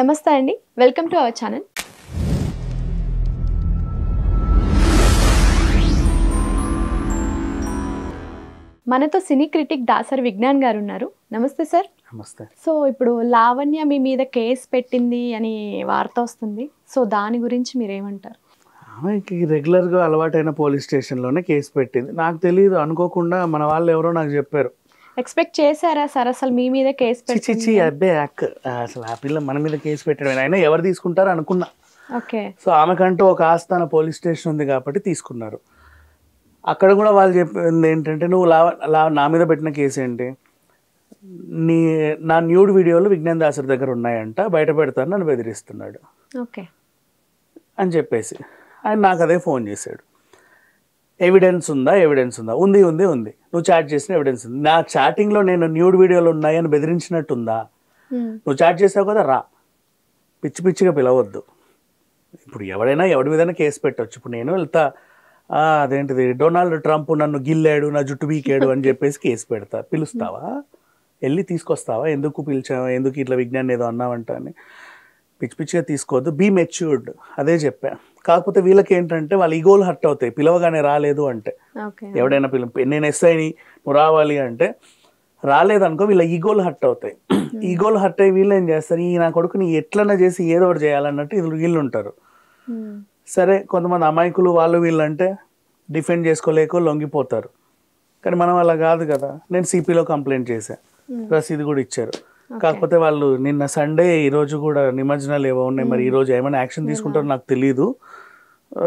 నమస్తే అండి, welcome to our channel. మనతో సినీ క్రిటిక్ దాసరి విజ్ఞాన్ గారు ఉన్నారు. నమస్తే సార్. నమస్తే. సో ఇప్పుడు లావణ్య మీ మీద కేసు పెట్టింది అని వార్త వస్తుంది. సో దాని గురించి మీరేమంటారు? ఆమెకి రెగ్యులర్గా అలవాటైన పోలీస్ స్టేషన్లోనే కేసు పెట్టింది. నాకు తెలియదు, అనుకోకుండా మన వాళ్ళు ఎవరో నాకు చెప్పారు. ఎక్స్పెక్ట్ చేశారా సార్ అసలు మీ మీద కేసు చిచి అబ్బే అసలు ఆ పిల్ల మన మీద కేసు పెట్టడం అయినా ఎవరు తీసుకుంటారు అనుకున్నా. ఓకే. సో ఆమెకంటూ ఒక ఆస్థాన పోలీస్ స్టేషన్ ఉంది కాబట్టి తీసుకున్నారు. అక్కడ కూడా వాళ్ళు చెప్పింది ఏంటంటే, నువ్వు నా మీద పెట్టిన కేసు ఏంటి, నా న్యూడ్ వీడియోలు విజ్ఞాన్ దాసరి దగ్గర ఉన్నాయంట, బయట పెడతాను నన్ను బెదిరిస్తున్నాడు ఓకే అని చెప్పేసి ఆయన నాకు అదే ఫోన్ చేశాడు. ఎవిడెన్స్ ఉందా ఉంది నువ్వు చాట్ చేసిన ఎవిడెన్స్ ఉంది. నా చాటింగ్లో నేను న్యూడ్ వీడియోలు ఉన్నాయని బెదిరించినట్టుందా? నువ్వు చాట్ చేసావు కదా, రా, పిచ్చి పిచ్చిగా పిలవద్దు. ఇప్పుడు ఎవడైనా ఎవడి మీదైనా కేసు పెట్టవచ్చు. ఇప్పుడు నేను వెళ్తా, అదేంటిది డొనాల్డ్ ట్రంప్ నన్ను గిల్లాడు, నా జుట్టు బీకాడు అని చెప్పేసి కేసు పెడతా. పిలుస్తావా, వెళ్ళి తీసుకొస్తావా? ఎందుకు పిలిచావా, ఎందుకు ఇట్లా విజ్ఞాన్ ఏదో అన్నావంట అని పిచ్చి పిచ్చిగా తీసుకోవద్దు, బీ మెచ్యూర్డ్, అదే చెప్పా. కాకపోతే వీళ్ళకి ఏంటంటే వాళ్ళ ఈగోలు హర్ట్ అవుతాయి. పిలవగానే రాలేదు అంటే, ఎవడైనా నేను ఎస్ఐని నువ్వు రావాలి అంటే రాలేదనుకో, వీళ్ళ ఈగోలు హర్ట్ అవుతాయి. ఈగోలు హర్ట్ అయ్యి వీళ్ళు ఏం చేస్తారు, ఈ నా కొడుకుని ఎట్లన్నా చేసి ఏదో ఒకటి చేయాలన్నట్టు వీళ్ళు ఉంటారు. సరే, కొంతమంది అమాయకులు వాళ్ళు వీళ్ళంటే డిఫెండ్ చేసుకోలేకో లొంగిపోతారు. కానీ మనం అలా కాదు కదా. నేను సిపిలో కంప్లైంట్ చేశాను, రసీదు కూడా ఇచ్చారు. కాకపోతే వాళ్ళు నిన్న సండే, ఈరోజు కూడా నిమజ్జనాలు ఏవో ఉన్నాయి. మరి ఈరోజు ఏమైనా యాక్షన్ తీసుకుంటారో నాకు తెలియదు,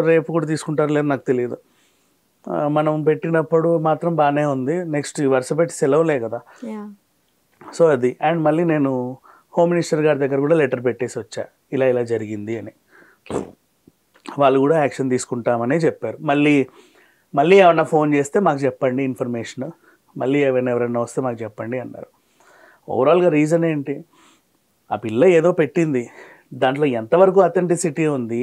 రేపు కూడా తీసుకుంటారో లేదో నాకు తెలియదు. మనం పెట్టినప్పుడు మాత్రం బాగానే ఉంది. నెక్స్ట్ వరుస పెట్టి సెలవులే కదా. సో అది. అండ్ మళ్ళీ నేను హోమ్ మినిస్టర్ గారి దగ్గర కూడా లెటర్ పెట్టేసి వచ్చా, ఇలా జరిగింది అని. వాళ్ళు కూడా యాక్షన్ తీసుకుంటామనే చెప్పారు. మళ్ళీ ఏమన్నా ఫోన్ చేస్తే మాకు చెప్పండి ఇన్ఫర్మేషన్, మళ్ళీ ఎవరైనా వస్తే మాకు చెప్పండి అన్నారు. ఓవరాల్గా రీజన్ ఏంటి, ఆ పిల్ల ఏదో పెట్టింది, దాంట్లో ఎంతవరకు అథెంటిసిటీ ఉంది,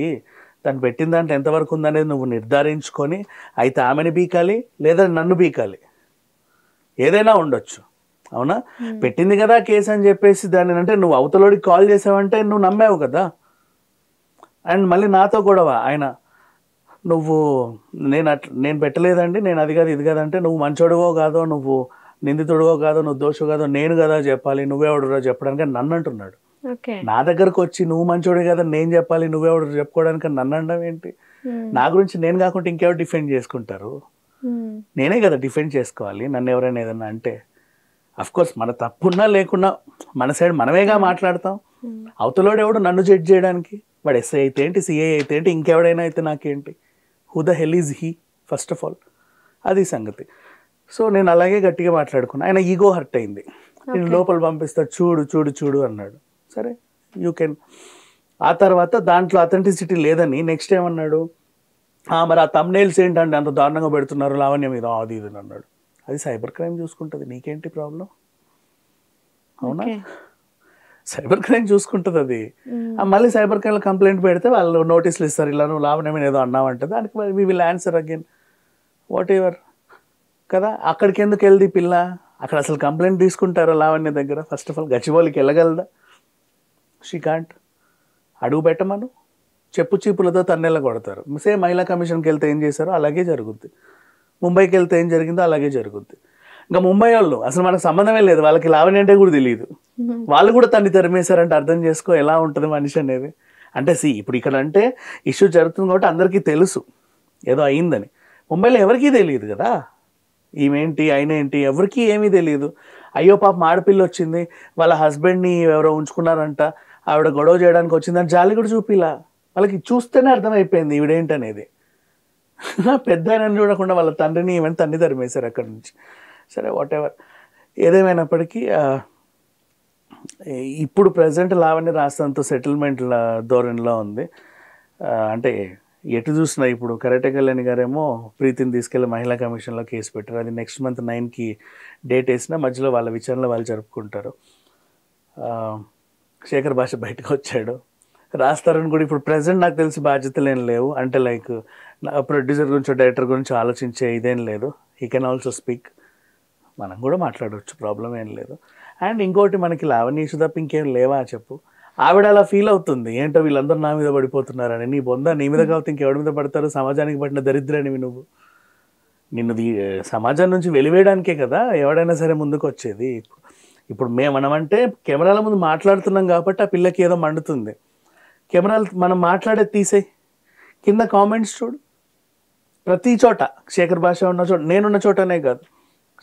దాన్ని పెట్టిన దాంట్లో ఎంతవరకు ఉందనేది నువ్వు నిర్ధారించుకొని అయితే ఆమెను బీకాలి, లేదా నన్ను బీకాలి, ఏదైనా ఉండొచ్చు. అవునా? పెట్టింది కదా కేసు అని చెప్పేసి దాన్ని అంటే నువ్వు అవతలోడికి కాల్ చేసావంటే నువ్వు నమ్మావు కదా. అండ్ మళ్ళీ నాతో గొడవ ఆయన, నేను పెట్టలేదండి, నేను అది కాదు ఇది కాదంటే, నువ్వు మంచోడువో కాదో, నువ్వు నిందితుడువో కాదో, నువ్వు దోషు కాదో నేను కదా చెప్పాలి, నువ్వెవడురా చెప్పడానికి నన్ను అంటున్నాడు. నా దగ్గరకు వచ్చి నువ్వు మంచోడే కదా నేను చెప్పాలి, నువ్వెవడు చెప్పుకోవడానికి నన్ను అనడం ఏంటి? నా గురించి నేను కాకుండా ఇంకెవరు డిఫెండ్ చేసుకుంటారు? నేనే కదా డిఫెండ్ చేసుకోవాలి. నన్ను ఎవరైనా ఏదన్నా అంటే అఫ్కోర్స్ మన తప్పున్నా లేకున్నా మన సైడ్ మనమేగా మాట్లాడతాం. అవతలోడు ఎవడు నన్ను జడ్జ్ చేయడానికి? వాడు ఎస్ఐ అయితే ఏంటి, సిఐ అయితే ఏంటి, ఇంకెవడైనా అయితే నాకేంటి? Who the hell is he first of all, అది సంగతి. సో నేను అలాగే గట్టిగా మాట్లాడుకున్నా. ఆయన ఈగో హర్ట్ అయింది. నేను లోపల పంపిస్తా, చూడు అన్నాడు. సరే, యూ కెన్. ఆ తర్వాత దాంట్లో అథెంటిసిటీ లేదని నెక్స్ట్ ఏమన్నాడు, మరి ఆ థంబ్నెయిల్స్ ఏంటంటే అంత దారుణంగా పెడుతున్నారు లావణ్య మీద, అది ఇది అన్నాడు. అది సైబర్ క్రైమ్ చూసుకుంటుంది, నీకేంటి ప్రాబ్లం? అవునా? సైబర్ క్రైమ్ చూసుకుంటుంది అది. మళ్ళీ సైబర్ క్రైమ్ కంప్లైంట్ పెడితే వాళ్ళు నోటీసులు ఇస్తారు, ఇలా నువ్వు లావణ్య మీద ఏదో అన్నావంటే దానికి we will answer again whatever కదా. అక్కడికి ఎందుకు వెళ్ది పిల్ల? అక్కడ అసలు కంప్లైంట్ తీసుకుంటారా లావణ్య దగ్గర? ఫస్ట్ ఆఫ్ ఆల్ గచ్చిబౌలికి వెళ్ళగలదా? She can't. అడుగు పెట్టమను, చెప్పు చీపులతో తన్నెళ్ళ కొడతారు. సేమ్ మహిళా కమిషన్కి వెళ్తే ఏం చేశారో అలాగే జరుగుద్ది, ముంబైకి వెళ్తే ఏం జరిగిందో అలాగే జరుగుద్ది. ఇంకా ముంబై వాళ్ళు అసలు మనకు సంబంధమే లేదు, వాళ్ళకి లావణ్య అంటే కూడా తెలియదు, వాళ్ళు కూడా తన్ని తరిమేశారంటే అర్థం చేసుకో ఎలా ఉంటుంది మనిషి అనేది. అంటే ఇప్పుడు ఇక్కడ అంటే ఇష్యూ జరుగుతుంది కాబట్టి అందరికీ తెలుసు ఏదో అయిందని. ముంబైలో ఎవరికీ తెలియదు కదా ఈమెంటి ఆయన ఏంటి, ఎవరికి ఏమీ తెలియదు. అయ్యో పాపం ఆడపిల్ల వచ్చింది, వాళ్ళ హస్బెండ్ని ఎవరో ఉంచుకున్నారంట, ఆవిడ గొడవ చేయడానికి వచ్చిందని జాలి కూడా చూపిలా. వాళ్ళకి చూస్తేనే అర్థమైపోయింది ఈవిడేంటనేది. పెద్ద ఆయనని చూడకుండా వాళ్ళ తండ్రిని ఈవెన్ తన్ని తరిమేశారు అక్కడి నుంచి. సరే, వాట్ ఎవర్. ఏదేమైనప్పటికీ ఇప్పుడు ప్రజెంట్ లావణ్య రాష్ట్రంతో సెటిల్మెంట్ల ధోరణిలో ఉంది. అంటే ఎటు చూసినా ఇప్పుడు కరెక్టే. కళ్యాణి గారేమో ప్రీతిని తీసుకెళ్ళి మహిళా కమిషన్లో కేసు పెట్టారు. అది నెక్స్ట్ మంత్ 9కి డేట్ వేసినా మధ్యలో వాళ్ళ విచారణలో వాళ్ళు జరుపుకుంటారు. శేఖర్ భాష బయటకు వచ్చాడు, రాస్తారని కూడా ఇప్పుడు ప్రజెంట్ నాకు తెలిసి బాధ్యతలు ఏం లేవు. అంటే లైక్ ప్రొడ్యూసర్ గురించి డైరెక్టర్ గురించి ఆలోచించే ఇదేం లేదు. హీ కెన్ ఆల్సో స్పీక్, మనం కూడా మాట్లాడవచ్చు, ప్రాబ్లం ఏం లేదు. అండ్ ఇంకోటి, మనకి లావణ్య ఇష్యూ తప్ప ఇంకేం లేవా చెప్పు? ఆవిడ అలా ఫీల్ అవుతుంది, ఏంటో వీళ్ళందరూ నా మీద పడిపోతున్నారని. నీ బొంద, నీ మీద కాకపోతే ఇంకెవడి మీద పడతారు? సమాజానికి పడిన దరిద్రానివి నువ్వు. నిన్ను సమాజం నుంచి వెలివేయడానికే కదా ఎవడైనా సరే ముందుకు వచ్చేది. ఇప్పుడు మనమంటే కెమెరాల ముందు మాట్లాడుతున్నాం కాబట్టి ఆ పిల్లకి ఏదో మండుతుంది. కెమెరాలు మనం మాట్లాడేది తీసేయి, కింద కామెంట్స్ చూడు. ప్రతి చోట శేఖర్ భాష ఉన్న చోట, నేనున్న చోటనే కాదు,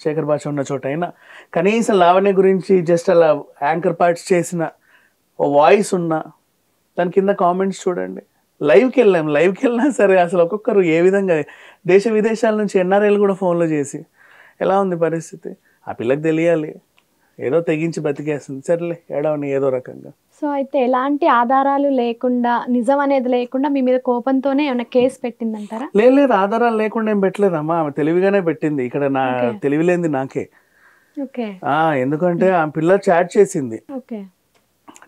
శేఖర్ భాష ఉన్న చోట అయినా కనీసం లావణ్య గురించి జస్ట్ అలా యాంకర్ పార్ట్స్ చేసిన ఓ వాయిస్ ఉన్నా దాని కింద కామెంట్స్ చూడండి. లైవ్కి వెళ్ళినా సరే అసలు ఒక్కొక్కరు ఏ విధంగా దేశ విదేశాల నుంచి ఎన్ఆర్ఐలు కూడా ఫోన్లో చేసి ఎలా ఉంది పరిస్థితి, ఆ పిల్లకి తెలియాలి. ఏదో తెగించి బతికేస్తుంది, సరేలే ఏడవని ఏదో రకంగా. సో అయితే ఎలాంటి ఆధారాలు లేకుండా, నిజం అనేది లేకుండా మీ మీద కోపంతోనే ఏమైనా కేసు పెట్టిందంటారా? లేదు, ఆధారాలు లేకుండా ఏం పెట్టలేదమ్మా, ఆమె తెలివిగానే పెట్టింది. ఇక్కడ నా తెలివిలేంది నాకే. ఎందుకంటే ఆ పిల్ల చాట్ చేసింది,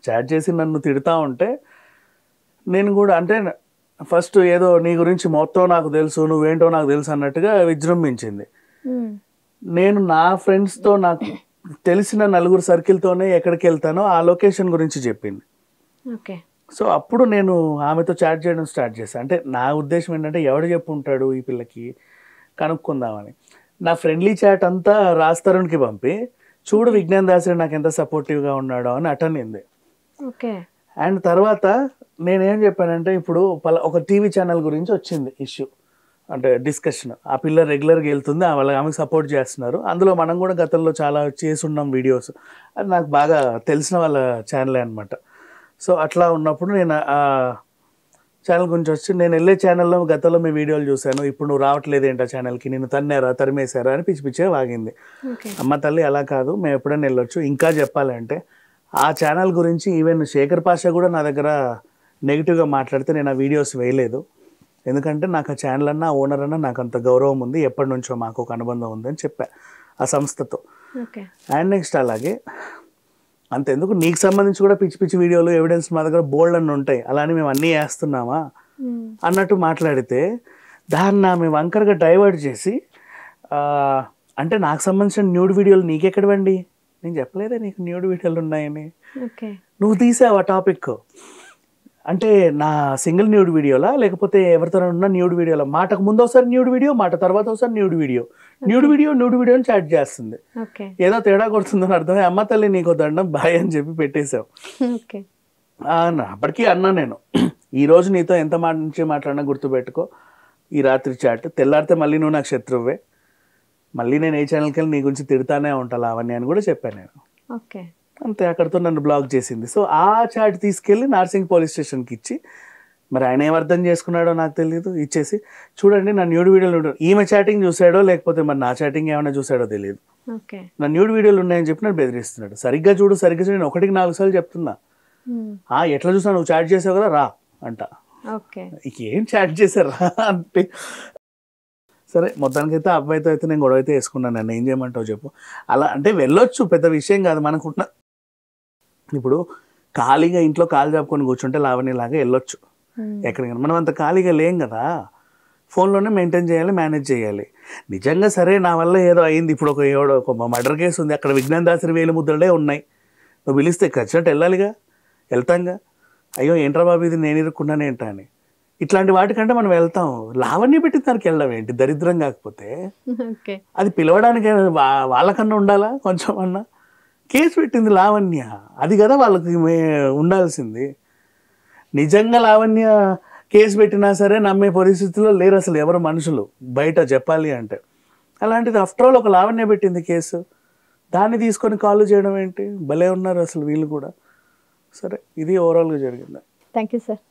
చాట్ చేసి నన్ను తిడతా ఉంటే నేను కూడా అంటే ఫస్ట్ ఏదో నీ గురించి మొత్తం నాకు తెలుసు, నువ్వేంటో నాకు తెలుసు అన్నట్టుగా విజృంభించింది. నేను నా ఫ్రెండ్స్తో, నాకు తెలిసిన నలుగురు సర్కిల్తోనే ఎక్కడికి వెళ్తానో ఆ లొకేషన్ గురించి చెప్పింది. సో అప్పుడు నేను ఆమెతో చాట్ చేయడం స్టార్ట్ చేశాను. అంటే నా ఉద్దేశం ఏంటంటే ఎవడు చెప్పు ఉంటాడు ఈ పిల్లకి, కనుక్కుందామని. నా ఫ్రెండ్లీ చాట్ అంతా రాజ్ తరుణ్కి పంపి, చూడు విజ్ఞాన్ దాసరి నాకు ఎంత సపోర్టివ్గా ఉన్నాడో అని అటనింది. అండ్ తర్వాత నేనేం చెప్పానంటే, ఇప్పుడు ఒక టీవీ ఛానల్ గురించి వచ్చింది ఇష్యూ, అంటే డిస్కషన్. ఆ పిల్ల రెగ్యులర్గా వెళ్తుంది, ఆమెకు సపోర్ట్ చేస్తున్నారు. అందులో మనం కూడా గతంలో చాలా చేసున్నాం వీడియోస్, అది నాకు బాగా తెలిసిన వాళ్ళ ఛానలే అనమాట. సో అట్లా ఉన్నప్పుడు నేను ఆ ఛానల్ గురించి వచ్చి, నేను వెళ్ళే ఛానల్లో గతంలో మీ వీడియోలు చూశాను, ఇప్పుడు నువ్వు రావట్లేదు ఏంటి ఆ ఛానల్కి, నేను తరిమేశారా అని పిచ్చి పిచ్చే వాగింది. అమ్మ తల్లి అలా కాదు, మేము ఎప్పుడైనా వెళ్ళొచ్చు. ఇంకా చెప్పాలంటే ఆ ఛానల్ గురించి ఈవెన్ శేఖర్ పాషా కూడా నా దగ్గర నెగిటివ్గా మాట్లాడితే నేను ఆ వీడియోస్ వేయలేదు. ఎందుకంటే నాకు ఆ ఛానల్ అన్నా, ఓనర్ అన్నా నాకు అంత గౌరవం ఉంది, ఎప్పటి నుంచో మాకు ఒక అనుబంధం ఉందని చెప్పా ఆ సంస్థతో. అండ్ నెక్స్ట్ అలాగే అంతెందుకు, నీకు సంబంధించి కూడా పిచ్చి పిచ్చి వీడియోలు ఎవిడెన్స్ మా దగ్గర బోల్డ్ అన్నీ ఉంటాయి, అలానే మేము అన్నీ వేస్తున్నామా అన్నట్టు మాట్లాడితే దాన్ని ఆమె వంకరగా డైవర్ట్ చేసి, అంటే నాకు సంబంధించిన న్యూడ్ వీడియోలు నీకెక్కడవండి, నేను చెప్పలేదే నీకు న్యూడ్ వీడియోలు ఉన్నాయని, నువ్వు తీసావు ఆ టాపిక్. అంటే నా సింగిల్ న్యూడ్ వీడియోలా లేకపోతే ఎవరితో ఉన్న న్యూడ్ వీడియోలా, మాటకు ముందు ఒకసారి న్యూడ్ వీడియో, మాట తర్వాత ఒకసారి న్యూడ్ వీడియో అని చాట్ చేస్తుంది. ఏదో తేడా కొడుతుందని అర్థమే. అమ్మ తల్లి నీకు దండం బాయ్ అని చెప్పి పెట్టేశావు. అప్పటికీ అన్నా నేను, ఈరోజు నీతో ఎంత మాట నుంచి మాట్లాడినా గుర్తుపెట్టుకో, ఈ రాత్రి చాట్ తెల్లారితే మళ్ళీ నువ్వు నాకు శత్రువే, మళ్ళీ నేను ఏ ఛానల్కి వెళ్ళి నీ గురించి తిడతానే ఉంటా లావణ్య అని కూడా చెప్పాను నేను. అంతే, అక్కడితో నన్ను బ్లాక్ చేసింది. సో ఆ చాట్ తీసుకెళ్ళి నార్సింగ్ పోలీస్ స్టేషన్కి ఇచ్చి, మరి ఆయన ఏం అర్థం చేసుకున్నాడో నాకు తెలియదు, ఇచ్చేసి చూడండి నా న్యూడ్ వీడియోలు, ఈమె చాటింగ్ చూసాడో లేకపోతే మరి నా చాటింగ్ ఏమైనా చూసాడో తెలియదు, నా న్యూడ్ వీడియోలు ఉన్నాయని చెప్పి నన్ను బెదిరిస్తున్నాడు. సరిగ్గా చూడు నేను 1-4 సార్లు చెప్తున్నా, ఎట్లా చూసా, నువ్వు చాట్ చేసావు కదా రా అంట. ఏం చాట్ చేశారా అంటే, సరే మొత్తానికైతే అబ్బాయితో అయితే నేను గొడవ అయితే వేసుకున్నాను. నన్ను ఏం చేయమంటావు చెప్పు. అలా అంటే వెళ్ళొచ్చు, పెద్ద విషయం కాదు మనకున్న. ఇప్పుడు ఖాళీగా ఇంట్లో కాలు చాపుకొని కూర్చుంటే లావణ్యలాగా వెళ్ళొచ్చు ఎక్కడికైనా. మనం అంత ఖాళీగా లేం కదా, ఫోన్లోనే మెయింటైన్ చేయాలి, మేనేజ్ చేయాలి. నిజంగా సరే నా వల్ల ఏదో అయింది, ఇప్పుడు ఒక మర్డర్ కేసు ఉంది, అక్కడ విజ్ఞాన్ దాసరి వేలు ముద్రలే ఉన్నాయి, నువ్వు పిలిస్తే ఖచ్చితంగా వెళ్ళాలిగా, వెళ్తాంగా. అయ్యో ఏంట్రా బాబు ఇది నేను ఇరుక్కున్నానేంటా అని, ఇట్లాంటి వాటికంటే మనం వెళ్తాం. లావణ్య పెట్టిన దానికి వెళ్ళడం ఏంటి దరిద్రం కాకపోతే, అది పిలవడానికి వాళ్ళకన్నా ఉండాలా కొంచెం అన్నా. కేసు పెట్టింది లావణ్య, అది కదా వాళ్ళకి ఉండాల్సింది. నిజంగా లావణ్య కేసు పెట్టినా సరే నమ్మే పరిస్థితుల్లో లేరు అసలు ఎవరు మనుషులు బయట చెప్పాలి అంటే. అలాంటిది ఆఫ్టర్ ఆల్ ఒక లావణ్య పెట్టింది కేసు, దాన్ని తీసుకొని కాల్ చేయడం ఏంటి, భలే ఉన్నారు అసలు వీళ్ళు కూడా. సరే ఇది ఓవరాల్గా జరిగింది. Thank you sir.